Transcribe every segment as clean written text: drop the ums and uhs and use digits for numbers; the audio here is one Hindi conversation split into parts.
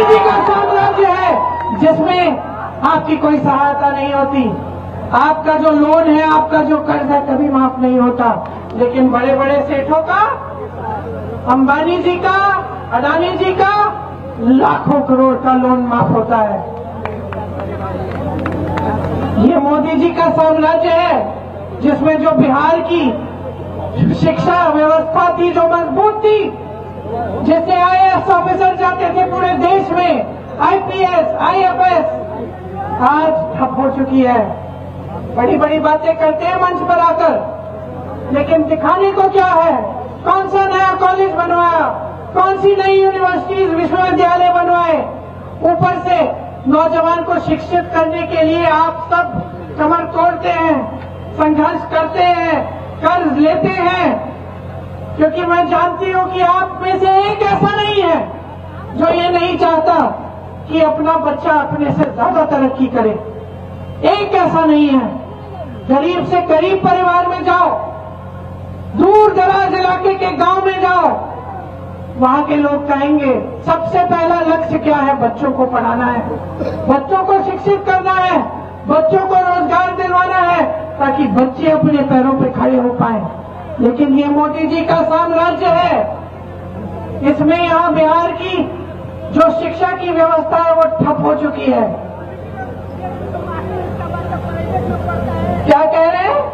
जी का साम्राज्य है जिसमें आपकी कोई सहायता नहीं होती, आपका जो लोन है, आपका जो कर्ज है कभी माफ नहीं होता, लेकिन बड़े बड़े सेठों का, अंबानी जी का, अडानी जी का लाखों करोड़ का लोन माफ होता है। ये मोदी जी का साम्राज्य है जिसमें जो बिहार की शिक्षा व्यवस्था थी जो मजबूत थी, जिससे आईएएस ऑफिसर जाते थे पूरे देश में, आईपीएस, आईएफएस, आज ठप हो चुकी है। बड़ी बड़ी बातें करते हैं मंच पर आकर, लेकिन दिखाने को क्या है? कौन सा नया कॉलेज बनवाया, कौन सी नई यूनिवर्सिटीज, विश्वविद्यालय बनवाए, ऊपर से नौजवान को शिक्षित करने के लिए आप सब कमर तोड़ते हैं, संघर्ष करते हैं, कर्ज लेते हैं, क्योंकि मैं जानती हूं कि आप में से एक ऐसा नहीं है जो ये नहीं चाहता कि अपना बच्चा अपने से ज्यादा तरक्की करे। एक ऐसा नहीं है। गरीब से गरीब परिवार में जाओ, दूर दराज इलाके के गांव में जाओ, वहां के लोग कहेंगे सबसे पहला लक्ष्य क्या है? बच्चों को पढ़ाना है, बच्चों को शिक्षित करना है, बच्चों को रोजगार दिलवाना है, ताकि बच्चे अपने पैरों पे खड़े हो पाए। लेकिन ये मोदी जी का साम्राज्य है, इसमें यहां बिहार की जो शिक्षा की व्यवस्था है वो ठप हो चुकी है। क्या कह रहे हैं?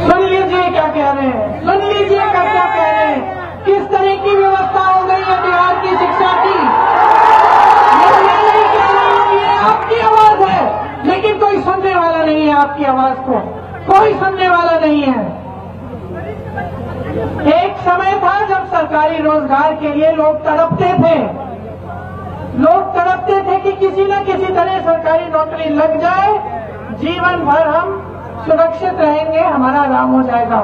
सुन लीजिए क्या कह रहे हैं, सुन लीजिए क्या कह रहे हैं। किस तरह की व्यवस्था हो गई है बिहार की शिक्षा की। ये आपकी आवाज है, लेकिन कोई सुनने वाला नहीं है। आपकी आवाज को कोई सुनने वाला नहीं है। एक समय था जब सरकारी रोजगार के लिए लोग तड़पते थे, लोग तड़पते थे कि किसी न किसी तरह सरकारी नौकरी लग जाए, जीवन भर हम सुरक्षित रहेंगे, हमारा आराम हो जाएगा।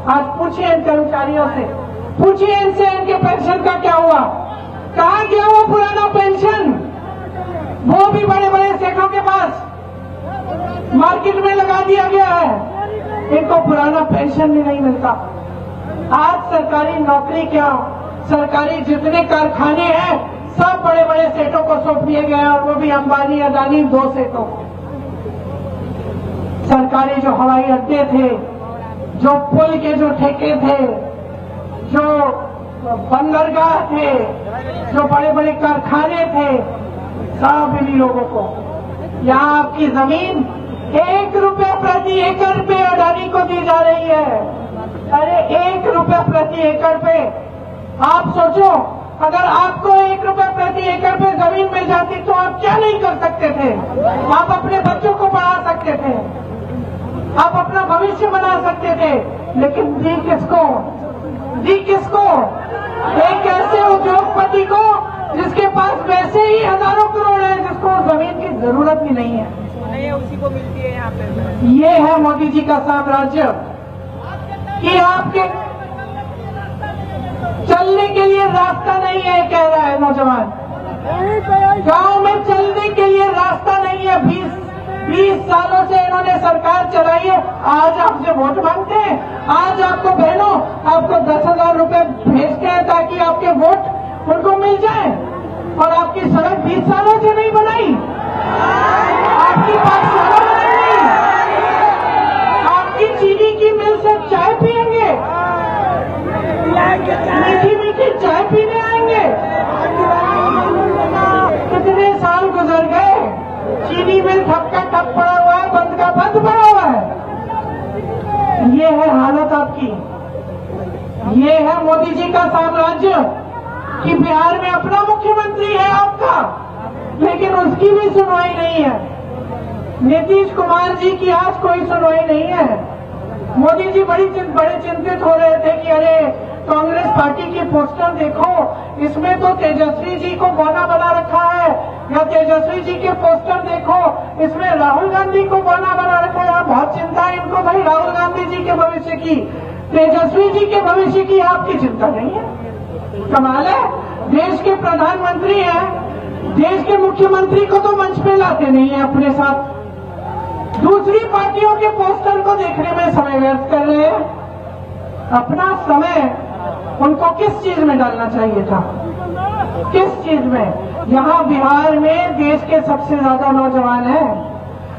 आज पूछिए इन कर्मचारियों से, पूछिए इनसे इनके पेंशन का क्या हुआ, कहाँ गया वो पुराना पेंशन? वो भी बड़े बड़े सेठों के पास मार्केट में लगा दिया गया है, इनको पुराना पेंशन भी नहीं मिलता। आज सरकारी नौकरी क्या, सरकारी जितने कारखाने हैं सब बड़े बड़े सेठों को सौंप दिए गए हैं, और वो भी अंबानी अडानी 2 सेठों। सरकारी जो हवाई अड्डे थे, जो पुल के जो ठेके थे, जो बंदरगाह थे, जो बड़े बड़े कारखाने थे, सब इन्हीं लोगों को। यहाँ आपकी जमीन 1 रुपया प्रति एकड़ पे अडानी को दी जा रही है। अरे 1 रुपया प्रति एकड़ पे, आप सोचो अगर आपको 1 रुपया प्रति एकड़ पे जमीन मिल जाती तो आप क्या नहीं कर सकते थे? आप अपने बच्चों को पढ़ा सकते थे, आप अपना भविष्य बना सकते थे, लेकिन दी किसको? दी किसको? एक ऐसे उद्योगपति को जिसके पास वैसे ही हजारों करोड़ है, जिसको जमीन की जरूरत भी नहीं है, उसी को मिलती है यहाँ पे। ये है मोदी जी का साम्राज्य कि आपके चलने के लिए रास्ता नहीं है, कह रहा है नौजवान। गांव में चलने के लिए रास्ता नहीं है। 20 सालों से इन्होंने सरकार चलाई है, आज आपसे वोट मांगते हैं। आज आपको बहनों, आपको 10,000 रुपए भेजते हैं ताकि आपके वोट उनको मिल जाए, और आपकी सड़क 20 सालों से नहीं बनाई, आपकी पाठशाला बनाई, आपकी चीनी की मिल से चाय पियेंगे, मीठी मीठी चाय पीने आएंगे। कितने साल गुजर गए, चीनी मिल ठप का ठप पड़ा हुआ है, बंद का बंद पड़ा हुआ है। ये है हालत आपकी। ये है मोदी जी का साम्राज्य कि बिहार में अपना मुख्यमंत्री है आपका, लेकिन उसकी भी सुनवाई नहीं है। नीतीश कुमार जी की आज कोई सुनवाई नहीं है। मोदी जी बड़े चिंतित हो रहे थे कि अरे कांग्रेस पार्टी की पोस्टर देखो, इसमें तो तेजस्वी जी को बौना बना रखा है, या तेजस्वी जी के पोस्टर देखो, इसमें राहुल गांधी को बौना बना रखा है। बहुत चिंता है इनको भाई राहुल गांधी जी के भविष्य की, तेजस्वी जी के भविष्य की आपकी चिंता नहीं है। कमाल है, देश के प्रधानमंत्री हैं, देश के मुख्यमंत्री को तो मंच पे लाते नहीं है अपने साथ। दूसरी पार्टियों के पोस्टर को देखने में समय व्यर्थ कर रहे हैं। अपना समय उनको किस चीज में डालना चाहिए था? किस चीज में? यहाँ बिहार में देश के सबसे ज्यादा नौजवान हैं,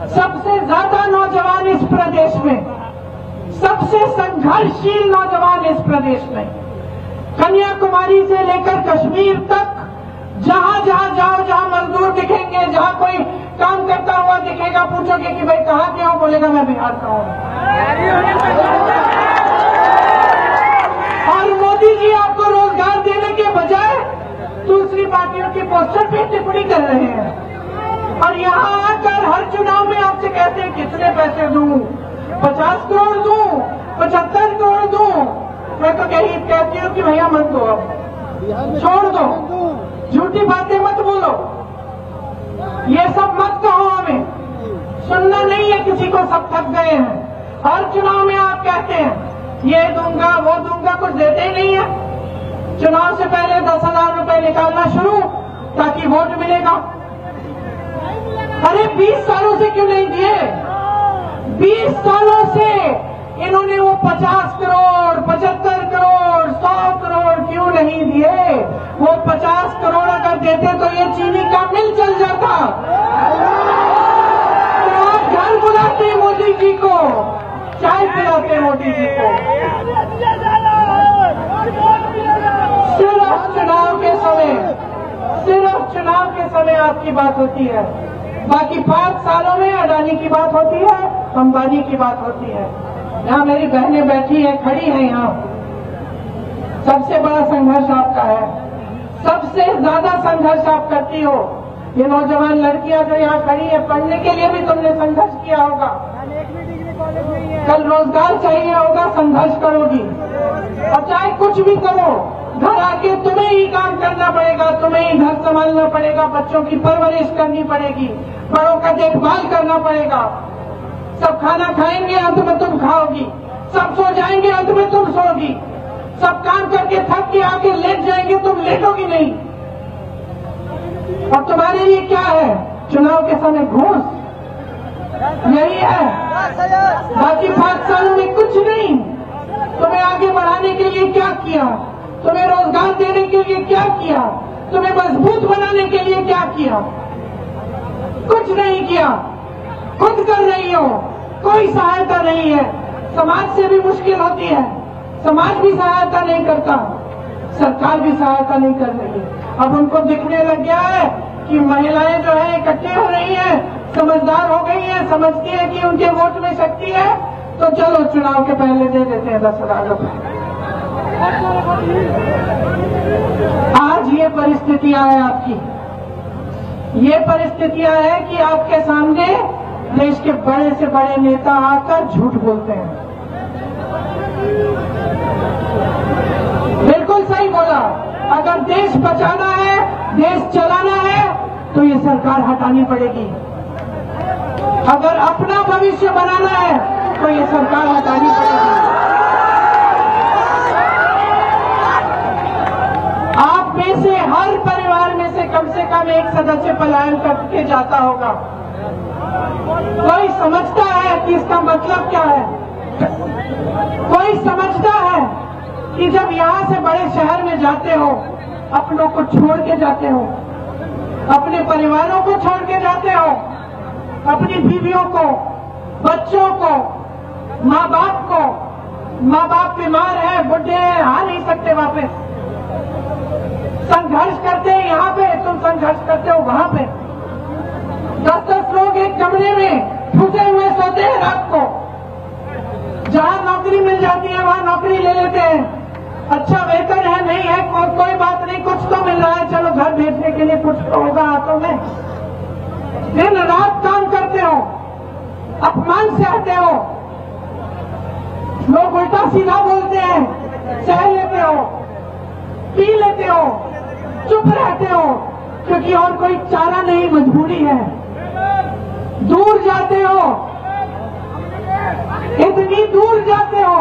सबसे ज्यादा नौजवान इस प्रदेश में, सबसे संघर्षशील नौजवान इस प्रदेश में। कन्याकुमारी से लेकर कश्मीर तक जहां जहां जाओ, जहां मजदूर दिखेंगे, जहां कोई काम करता हुआ दिखेगा, पूछोगे कि भाई कहाँ के हो? बोलेगा मैं बिहार का हूं। और मोदी जी आपको रोजगार देने के बजाय दूसरी पार्टियों के पोस्टर पे टिप्पणी कर रहे हैं। और यहाँ आकर हर चुनाव में आपसे कहते हैं कितने पैसे दूं, 50 करोड़ दूं, 75 करोड़ दूं। मैं तो कहती हूँ कि भैया मत दो, अब छोड़ दो, झूठी बातें मत बोलो, ये सब मत कहो, हमें सुनना नहीं है किसी को, सब थक गए हैं। हर चुनाव में आप कहते हैं ये दूंगा वो दूंगा, कुछ देते ही नहीं है। चुनाव से पहले 10,000 रुपए निकालना शुरू ताकि वोट मिलेगा। अरे 20 सालों से क्यों नहीं दिए? 20 सालों से इन्होंने वो 50 करोड़, 75 करोड़, 100 करोड़ क्यों नहीं दिए? वो 50 करोड़ अगर देते तो ये चीनी का मिल चल जाता। तो आप घर बुलाते मोदी जी को, चाय पिलाते मोदी जी को। सिर्फ चुनाव के समय आपकी बात होती है, बाकी 5 सालों में अडानी की बात होती है, अंबानी की बात होती है। यहाँ मेरी बहनें बैठी है, खड़ी है, यहाँ सबसे बड़ा संघर्ष आपका है, सबसे ज्यादा संघर्ष आप करती हो। ये नौजवान लड़कियां जो यहाँ खड़ी है, पढ़ने के लिए भी तुमने संघर्ष किया होगा, कल रोजगार चाहिए होगा, संघर्ष करोगी। और चाहे कुछ भी करो, घर आके तुम्हें ही काम करना पड़ेगा, तुम्हें ही घर संभालना पड़ेगा, बच्चों की परवरिश करनी पड़ेगी, बड़ों का देखभाल करना पड़ेगा। सब खाना खाएंगे, अंत में तुम खाओगी, सब सो जाएंगे, अंत में तुम सोगी, सब काम करके थक के आके लेट जाएंगे, तुम लेटोगी नहीं। और तुम्हारे लिए क्या है? चुनाव के समय घूस, यही है। बाकी 5 सालों में कुछ नहीं। तुम्हें आगे बढ़ाने के लिए क्या किया? तुम्हें रोजगार देने के लिए क्या किया? तुम्हें मजबूत बनाने के लिए क्या किया? कुछ नहीं किया। खुद कर रही हो, कोई सहायता नहीं है। समाज से भी मुश्किल होती है, समाज भी सहायता नहीं करता, सरकार भी सहायता नहीं कर रही। अब उनको दिखने लग गया है कि महिलाएं जो है इकट्ठी हो रही हैं, समझदार हो गई हैं, समझती है कि उनके वोट में शक्ति है, तो चलो चुनाव के पहले दे देते हैं 10,000 रुपए। आज ये परिस्थितियां हैं आपकी, ये परिस्थितियां हैं कि आपके सामने देश के बड़े से बड़े नेता आकर झूठ बोलते हैं। बिल्कुल सही बोला। अगर देश बचाना है, देश चलाना है, तो ये सरकार हटानी पड़ेगी। अगर अपना भविष्य बनाना है, तो ये सरकार हटानी पड़ेगी। आप में से हर परिवार में से कम एक सदस्य पलायन करके जाता होगा। कोई समझता है कि इसका मतलब क्या है? कोई समझता है कि जब यहाँ से बड़े शहर में जाते हो, अपनों को छोड़ के जाते हो, अपने परिवारों को छोड़ के जाते हो, अपनी बीवियों को, बच्चों को, माँ बाप को, माँ बाप बीमार है, बुढ़े हैं, आ नहीं सकते वापस, संघर्ष करते हैं यहाँ पे, तुम संघर्ष करते हो वहां पे। 10-10 लोग एक कमरे में ठूसे हुए सोते हैं रात को। जहां नौकरी मिल जाती है वहां नौकरी ले लेते हैं। अच्छा वेतन है, नहीं है, कोई बात नहीं, कुछ तो मिल रहा है, चलो घर भेजने के लिए कुछ तो होगा हाथों में। दिन रात काम करते हो, अपमान सहते हो, लोग उल्टा सीधा बोलते हैं, सह लेते हो, पी लेते हो, चुप रहते हो, क्योंकि और कोई चारा नहीं, मजबूरी है। दूर जाते हो, इतनी दूर जाते हो,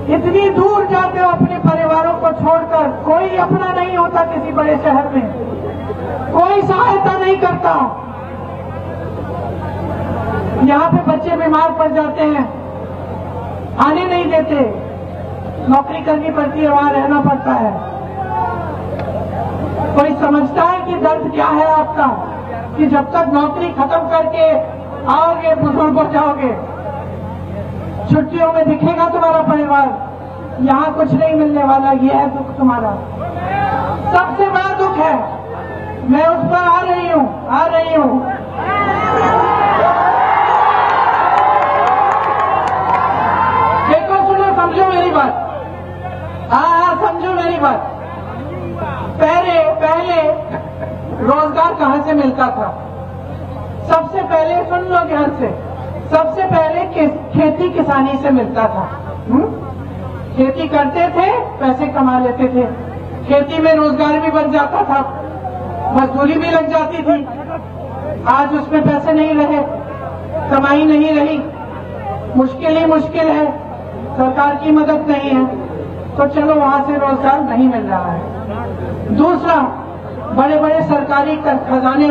इतनी दूर जाते हो अपने परिवारों को छोड़कर। कोई अपना नहीं होता किसी बड़े शहर में, कोई सहायता नहीं करता। बच्चे बीमार पड़ जाते हैं, आने नहीं देते, नौकरी करनी पड़ती है, वहां रहना पड़ता है। कोई समझता है कि दर्द क्या है आपका, कि जब तक नौकरी खत्म करके आओगे बुजुर्ग हो जाओगे, छुट्टियों में दिखेगा तुम्हारा परिवार, यहाँ कुछ नहीं मिलने वाला, ये है दुख तुम्हारा। सबसे बड़ा दुख है, मैं उस पर आ रही हूँ। देखो सुनो, समझो मेरी बात, हाँ समझो मेरी बात। पहले रोजगार कहाँ से मिलता था? सबसे पहले सुन लो ध्यान से, सबसे पहले खेती किसानी से मिलता था। खेती करते थे, पैसे कमा लेते थे, खेती में रोजगार भी बन जाता था, मजदूरी भी लग जाती थी। आज उसमें पैसे नहीं रहे, कमाई नहीं रही, मुश्किल ही मुश्किल है, सरकार की मदद नहीं है, तो चलो वहां से रोजगार नहीं मिल रहा है। दूसरा, बड़े बड़े सरकारी खजाने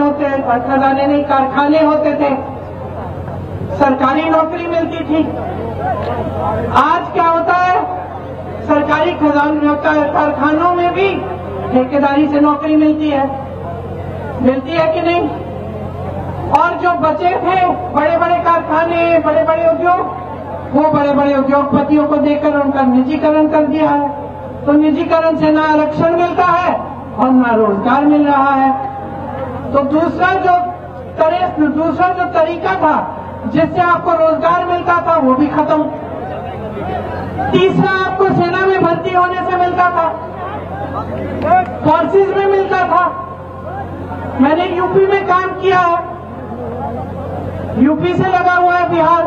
कारखाने होते थे, सरकारी नौकरी मिलती थी। आज क्या होता है, सरकारी कारखानों में भी ठेकेदारी से नौकरी मिलती है कि नहीं? और जो बचे थे बड़े बड़े कारखाने, बड़े बड़े उद्योग, वो बड़े बड़े उद्योगपतियों को देकर उनका निजीकरण कर दिया है। तो निजीकरण से ना आरक्षण मिलता है और ना रोजगार मिल रहा है। तो दूसरा जो तरीका था जिससे आपको रोजगार मिलता था, वो भी खत्म। तीसरा, आपको सेना में भर्ती होने से मिलता था, फोर्सेज में मिलता था। मैंने यूपी में काम किया है, यूपी से लगा हुआ है बिहार।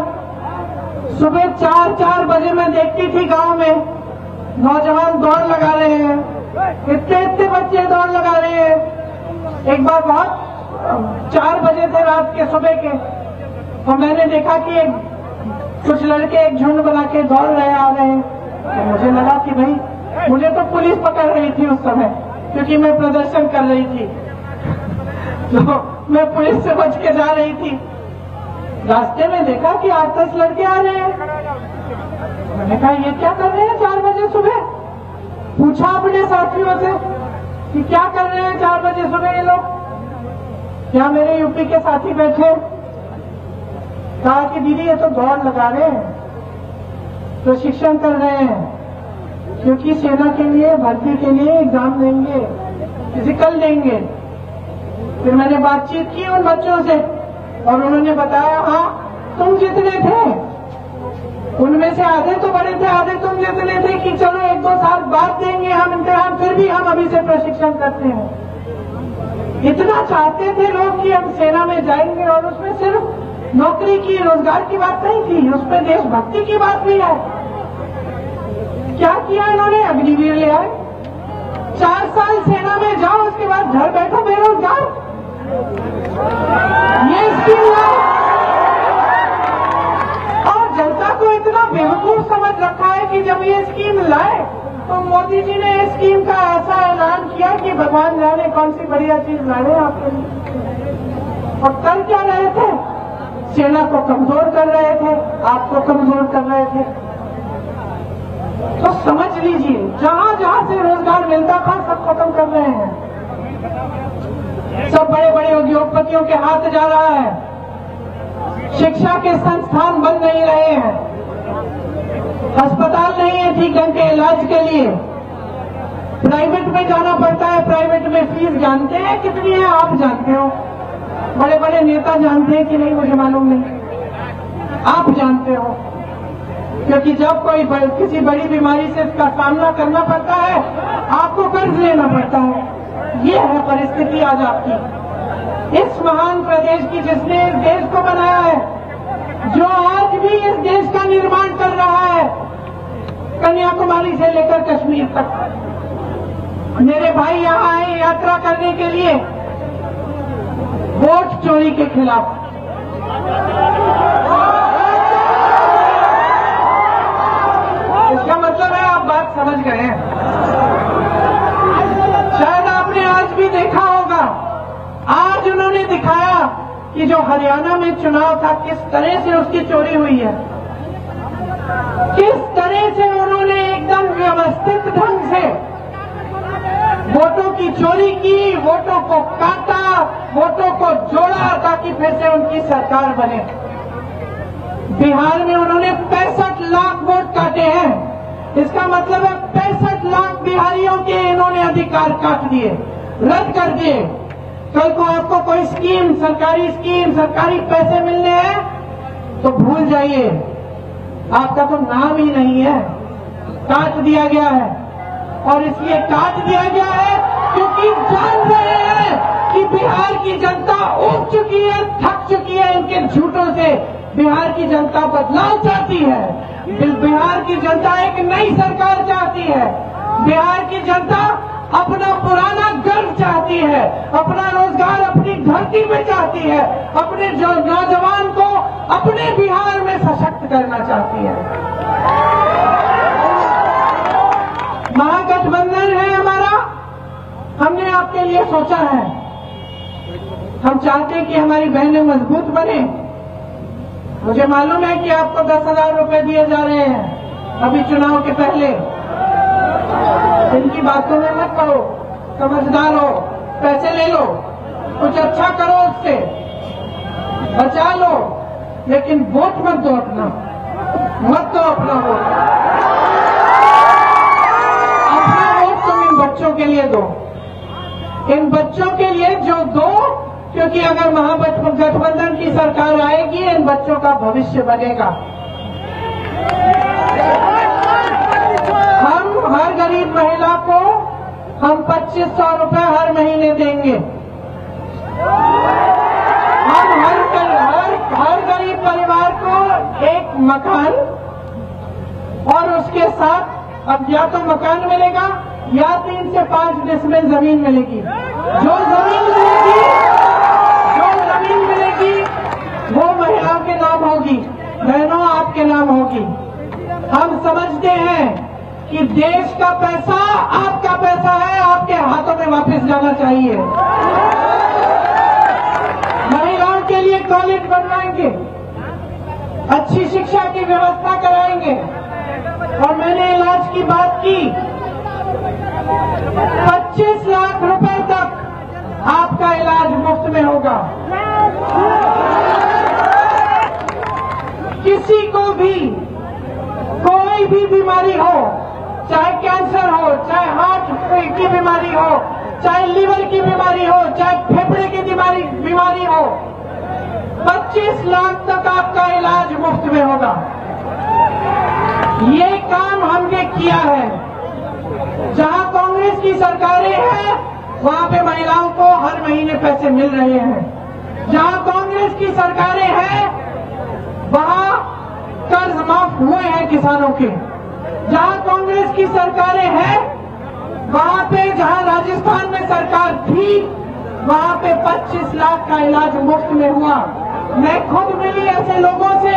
सुबह 4 बजे मैं देखती थी गांव में नौजवान दौड़ लगा रहे हैं, इतने बच्चे दौड़ लगा रहे हैं। एक बार बहुत 4 बजे थे रात के, सुबह के, और मैंने देखा कि कुछ लड़के एक झुंड बना के दौड़ रहे आ रहे हैं। तो मुझे लगा कि भाई, मुझे तो पुलिस पकड़ रही थी उस समय, क्योंकि मैं प्रदर्शन कर रही थी, तो मैं पुलिस से बच के जा रही थी। रास्ते में देखा कि 8-10 लड़के आ रहे हैं। मैंने कहा ये क्या कर रहे हैं 4 बजे सुबह? पूछा अपने साथियों से कि क्या कर रहे हैं 4 बजे सुबह ये लोग? क्या मेरे यूपी के साथी बैठे, कहा कि दीदी ये तो दौड़ लगा रहे हैं, प्रशिक्षण कर रहे हैं, क्योंकि सेना के लिए, भर्ती के लिए एग्जाम देंगे, फिजिकल देंगे। फिर मैंने बातचीत की उन बच्चों से और उन्होंने बताया, हाँ तुम जितने थे उनमें से आधे तो बड़े थे, आधे तुम जितने थे, कि चलो 1-2 साल बाद देंगे हम इम्तिहान, फिर भी हम अभी से प्रशिक्षण करते हैं। इतना चाहते थे लोग कि हम सेना में जाएंगे, और उसमें सिर्फ नौकरी की, रोजगार की बात नहीं थी, उसमें देशभक्ति की बात भी है। क्या किया इन्होंने? अग्निवीर ले आए, 4 साल सेना में जाओ, उसके बाद घर बैठो बेरोजगार। ये स्कीम लाए, और जनता को इतना बेवकूफ समझ रखा है कि जब ये स्कीम लाए तो मोदी जी ने इस स्कीम का ऐसा ऐलान किया कि भगवान जाने कौन सी बढ़िया चीज लाए आपके लिए। और कर क्या रहे थे? सेना को कमजोर कर रहे थे, आपको कमजोर कर रहे थे। तो समझ लीजिए, जहां जहां से रोजगार मिलता था सब खत्म कर रहे हैं, सब बड़े बड़े उद्योगपतियों के हाथ जा रहा है। शिक्षा के संस्थान बन नहीं रहे हैं, अस्पताल नहीं है ठीक ढंग के इलाज के लिए, प्राइवेट में जाना पड़ता है। प्राइवेट में फीस जानते हैं कितनी है? आप जानते हो, बड़े बड़े नेता जानते हैं कि नहीं मुझे मालूम नहीं, आप जानते हो, क्योंकि जब कोई किसी बड़ी बीमारी से इसका सामना करना पड़ता है, आपको कर्ज लेना पड़ता है। ये है परिस्थिति आज आपकी, इस महान प्रदेश की, जिसने इस देश को बनाया है, जो आज भी इस देश का निर्माण कर रहा है, कन्याकुमारी से लेकर कश्मीर तक। मेरे भाई यहाँ आए यात्रा करने के लिए वोट चोरी के खिलाफ। इसका मतलब है आप बात समझ गए हैं। शायद आपने आज भी देखा होगा, आज उन्होंने दिखाया कि जो हरियाणा में चुनाव था किस तरह से उसकी चोरी हुई है, किस तरह से उन्होंने एकदम व्यवस्थित ढंग से वोटों की चोरी की, वोटों को काटा, वोटों को जोड़ा ताकि फिर से उनकी सरकार बने। बिहार में उन्होंने 65 लाख वोट काटे हैं। इसका मतलब है 65 लाख बिहारियों के इन्होंने अधिकार काट दिए, रद्द कर दिए। कल को आपको कोई स्कीम, सरकारी पैसे मिलने हैं तो भूल जाइए, आपका तो नाम ही नहीं है, काट दिया गया है। और इसलिए काट दिया गया है क्योंकि जान रहे हैं कि बिहार की जनता उब चुकी है, थक चुकी है इनके झूठों से। बिहार की जनता बदलाव चाहती है, बिहार की जनता एक नई सरकार चाहती है, बिहार की जनता अपना पुराना गर्व चाहती है, अपना रोजगार अपनी धरती में चाहती है, अपने जो नौजवान को अपने बिहार में सशक्त करना चाहती है। महागठबंधन है हमारा, हमने आपके लिए सोचा है। हम चाहते हैं कि हमारी बहनें मजबूत बने। मुझे मालूम है कि आपको 10,000 रुपए दिए जा रहे हैं अभी चुनाव के पहले। इनकी बातों में मत पड़ो, समझदार हो, पैसे ले लो, कुछ अच्छा करो, उससे बचा लो, लेकिन वोट मत दो अपना, मत दो अपना वोट। अपना वोट तुम इन बच्चों के लिए दो, इन बच्चों के लिए जो दो, क्योंकि अगर महागठबंधन की सरकार आएगी इन बच्चों का भविष्य बनेगा। हम हर गरीब महिला को हम 2500 रुपए हर महीने देंगे। हम हर गरीब परिवार को एक मकान और उसके साथ अब या तो मकान मिलेगा या 3 से 5 डिसमिल जमीन मिलेगी। जो जमीन मिलेगी वो महिलाओं के नाम होगी, बहनों आपके नाम होगी। हम समझते हैं कि देश का पैसा आपका पैसा है, आपके हाथों में वापस जाना चाहिए। महिलाओं के लिए कॉलेज बनवाएंगे, अच्छी शिक्षा की व्यवस्था कराएंगे। और मैंने इलाज की बात की, 25 लाख रुपए तक आपका इलाज मुफ्त में होगा। किसी को भी कोई भी बीमारी हो, चाहे कैंसर हो, चाहे हार्ट की बीमारी हो, चाहे लीवर की बीमारी हो, चाहे फेफड़े की बीमारी हो, 25 लाख तक आपका इलाज मुफ्त में होगा। ये काम हमने किया है। जहां कांग्रेस की सरकारें हैं वहां पे महिलाओं को हर महीने पैसे मिल रहे हैं। जहां कांग्रेस की सरकारें हैं वहां कर्ज माफ हुए हैं किसानों के। जहां कांग्रेस की सरकारें हैं वहां पे, जहां राजस्थान में सरकार थी वहां पे 25 लाख का इलाज मुफ्त में हुआ। मैं खुद मिली ऐसे लोगों से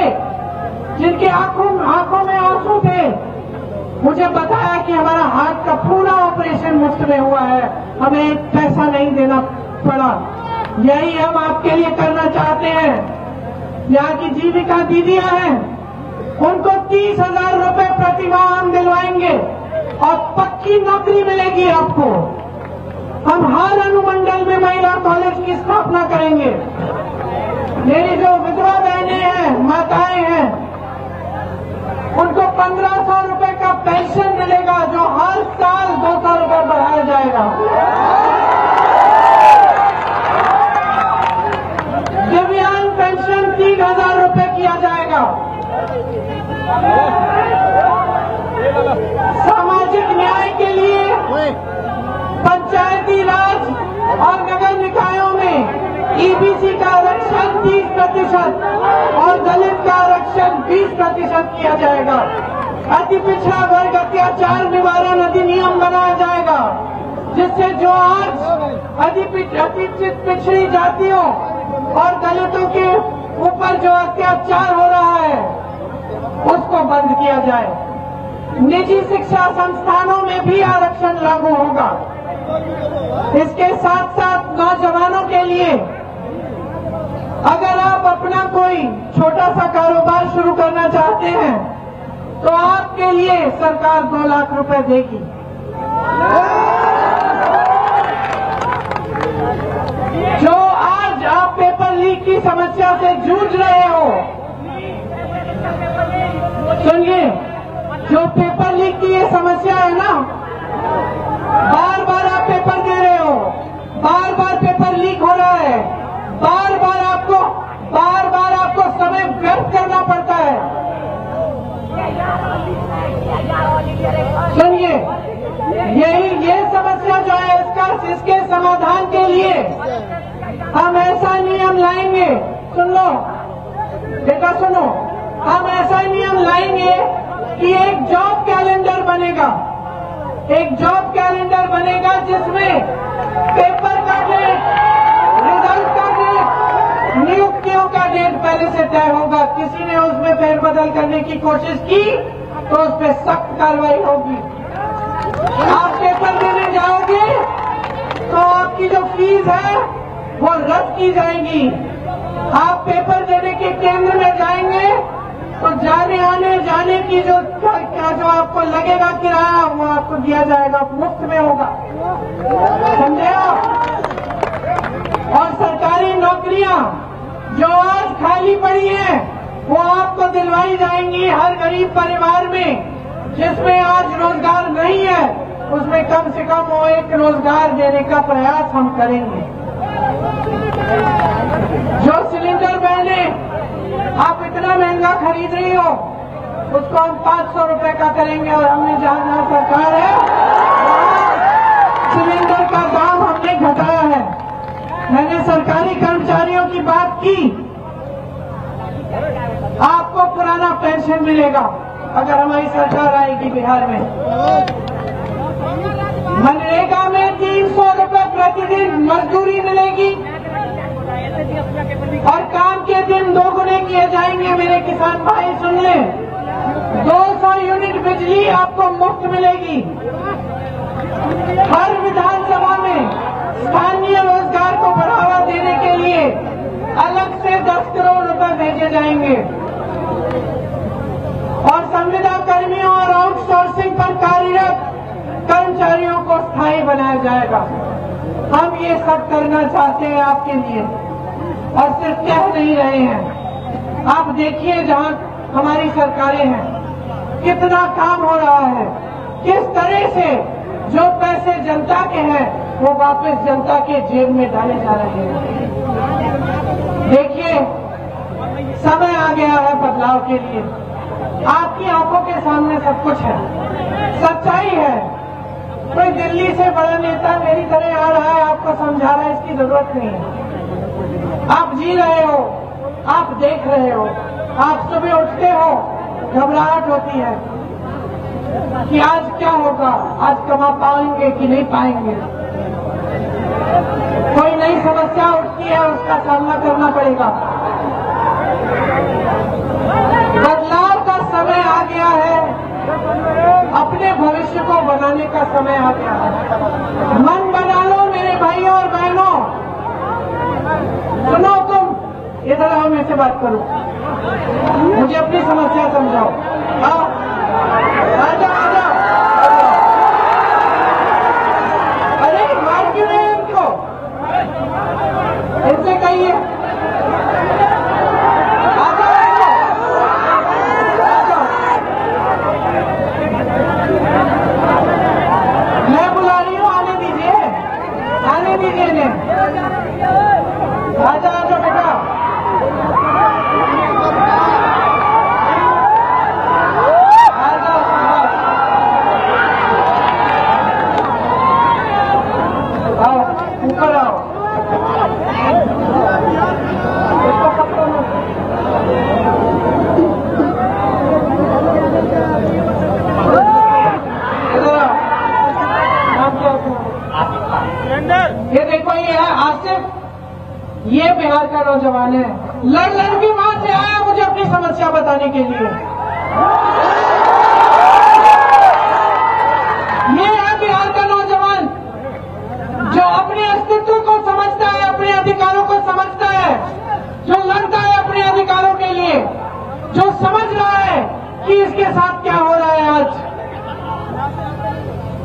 जिनके आंखों में आंसू थे। मुझे बताया कि हमारा हार्ट का पूरा ऑपरेशन मुफ्त में हुआ है, हमें एक पैसा नहीं देना पड़ा। यही हम आपके लिए करना चाहते हैं। यहाँ की जीविका दीदियां हैं, उनको 30,000 रुपए प्रतिमाह हम दिलवाएंगे और पक्की नौकरी मिलेगी आपको। हम हर अनुमंडल में महिला कॉलेज की स्थापना करेंगे। मेरी जो विधवा बहनें हैं, माताएं हैं, उनको 1500 रुपए का पेंशन मिलेगा, जो हर साल 200 रुपए बढ़ाया जाएगा। दिव्यांग पेंशन 3,000 रुपए किया जाएगा। सामाजिक न्याय के लिए पंचायती राज और नगर निकायों में ईबीसी का आरक्षण 30% और दलित का आरक्षण 20% किया जाएगा। अति पिछड़ा वर्ग अत्याचार निवारण अधिनियम बनाया जाएगा, जिससे जो आज अति पिछड़ी जातियों और दलितों के ऊपर जो अत्याचार हो रहा है उसको बंद किया जाए। निजी शिक्षा संस्थानों में भी आरक्षण लागू होगा। इसके साथ साथ नौजवानों के लिए अगर आप अपना कोई छोटा सा कारोबार शुरू करना चाहते हैं तो आपके लिए सरकार 2 लाख रुपए देगी। जो आज आप पेपर लीक की समस्या से जूझ रहे हो, सुनिए, जो पेपर लीक की ये समस्या है ना, बार बार आप पेपर दे रहे हो, बार बार पेपर लीक हो रहा है, बार बार आपको समय व्यर्थ करना पड़ता है। सुनिए, ये समस्या जो है इसके समाधान के लिए हम ऐसा नियम लाएंगे, सुन लो बेटा, सुनो, हम ऐसा नियम लाएंगे कि एक जॉब कैलेंडर बनेगा, जिसमें पेपर का डेट, रिजल्ट का डेट, नियुक्तियों का डेट पहले से तय होगा। किसी ने उसमें फेरबदल करने की कोशिश की तो उस पर सख्त कार्रवाई होगी। आप पेपर देने जाओगे तो आपकी जो फीस है वो रद्द की जाएगी। आप पेपर देने के केंद्र में जाएंगे तो जाने की जो आपको लगेगा किराया वो आपको दिया जाएगा, मुफ्त में होगा, समझे आप? और सरकारी नौकरियां जो आज खाली पड़ी हैं वो आपको दिलवाई जाएंगी। हर गरीब परिवार में जिसमें आज रोजगार नहीं है उसमें कम से कम वो एक रोजगार देने का प्रयास हम करेंगे। जो सिलेंडर बहने आप इतना महंगा खरीद रही हो उसको हम 500 रुपए का करेंगे, और हमने जहां सरकार है सिलेंडर का दाम हमने घटाया है। मैंने सरकारी कर्मचारियों की बात की, आपको पुराना पेंशन मिलेगा अगर हमारी सरकार आएगी बिहार में। मनरेगा में 300 रुपए प्रतिदिन मजदूरी मिलेगी और काम के दिन 2 गुने किए जाएंगे। मेरे किसान भाई सुन लें, 200 यूनिट बिजली आपको मुफ्त मिलेगी। हर विधानसभा में स्थानीय रोजगार को बढ़ावा देने के लिए अलग से 10 करोड़ रुपए भेजे जाएंगे और संविदा कर्मियों और आउटसोर्सिंग पर कार्यरत कर्मचारियों को स्थायी बनाया जाएगा। हम ये सब करना चाहते हैं आपके लिए और सिर्फ कह नहीं रहे हैं। आप देखिए जहां हमारी सरकारें हैं कितना काम हो रहा है, किस तरह से जो पैसे जनता के हैं वो वापस जनता के जेब में डाले जा रहे हैं। देखिए समय आ गया है बदलाव के लिए। आपकी आंखों के सामने सब कुछ है, सच्चाई है। कोई दिल्ली से बड़ा नेता मेरी तरह आ रहा है आपको समझा रहा है, इसकी जरूरत नहीं है। आप जी रहे हो, आप देख रहे हो। आप सुबह उठते हो, घबराहट होती है कि आज क्या होगा, आज कमा पाएंगे कि नहीं पाएंगे। कोई नई समस्या उठती है, उसका सामना करना पड़ेगा। बदलाव का समय आ गया है, अपने भविष्य को बनाने का समय आ गया है। मन बना लो मेरे भाइयों और बहनों। सुनो, तुम इधर आओ, मेरे से बात करो, मुझे अपनी समस्या समझाओ। आओ, आजा आजा। अरे मार क्यों नहीं इनको, इनसे कहिए। आजा आजा, मैं बुला रही हूँ, आने दीजिए, आने दीजिए इन्हें। आजा आजा बेटा। ऊपर आओ। ये देखो, ये है आसिफ, ये बिहार का नौजवान है। लड़ के वहां से आया मुझे अपनी समस्या बताने के लिए। ये है बिहार का नौजवान जो अपने अस्तित्व को समझता है, अपने अधिकारों को समझता है, जो जो समझ रहा है कि इसके साथ क्या हो रहा है आज।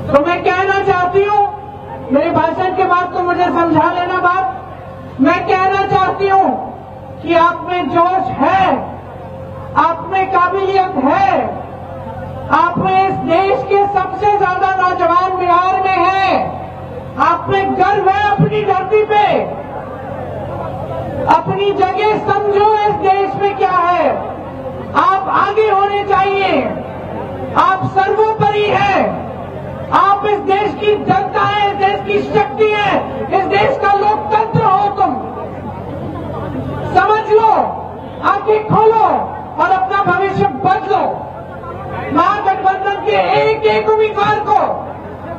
तो मैं कहना चाहती हूं, मेरे भाषण के बाद तो मुझे समझा लेना बात, मैं कहना चाहती हूं कि आप में जोश है, आप में काबिलियत है, आप में इस देश के सबसे ज्यादा नौजवान बिहार में है, आप में गर्व है अपनी धरती पे, अपनी जगह समझो इस देश में क्या है, आप आगे होने चाहिए, आप सर्वोपरि हैं, आप इस देश की जनता है, इस देश की शक्ति है, इस देश का लोकतंत्र हो, तुम समझ लो, आंखें खोलो और अपना भविष्य बदलो। महागठबंधन के एक एक उम्मीदवार को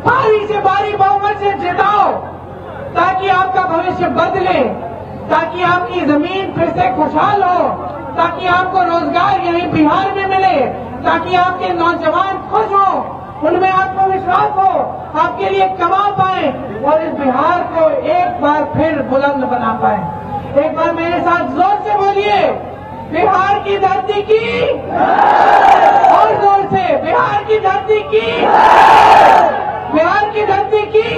भारी से भारी बहुमत से जिताओ ताकि आपका भविष्य बदले, ताकि आपकी जमीन फिर से खुशहाल हो, ताकि आपको रोजगार यहीं बिहार में मिले, ताकि आपके नौजवान खुश हो, उनमें आत्मविश्वास हो, आपके लिए कमा पाए और इस बिहार को एक बार फिर बुलंद बना पाए। एक बार मेरे साथ जोर से बोलिए, बिहार की धरती की, और जोर से, बिहार की धरती की, बिहार की धरती की।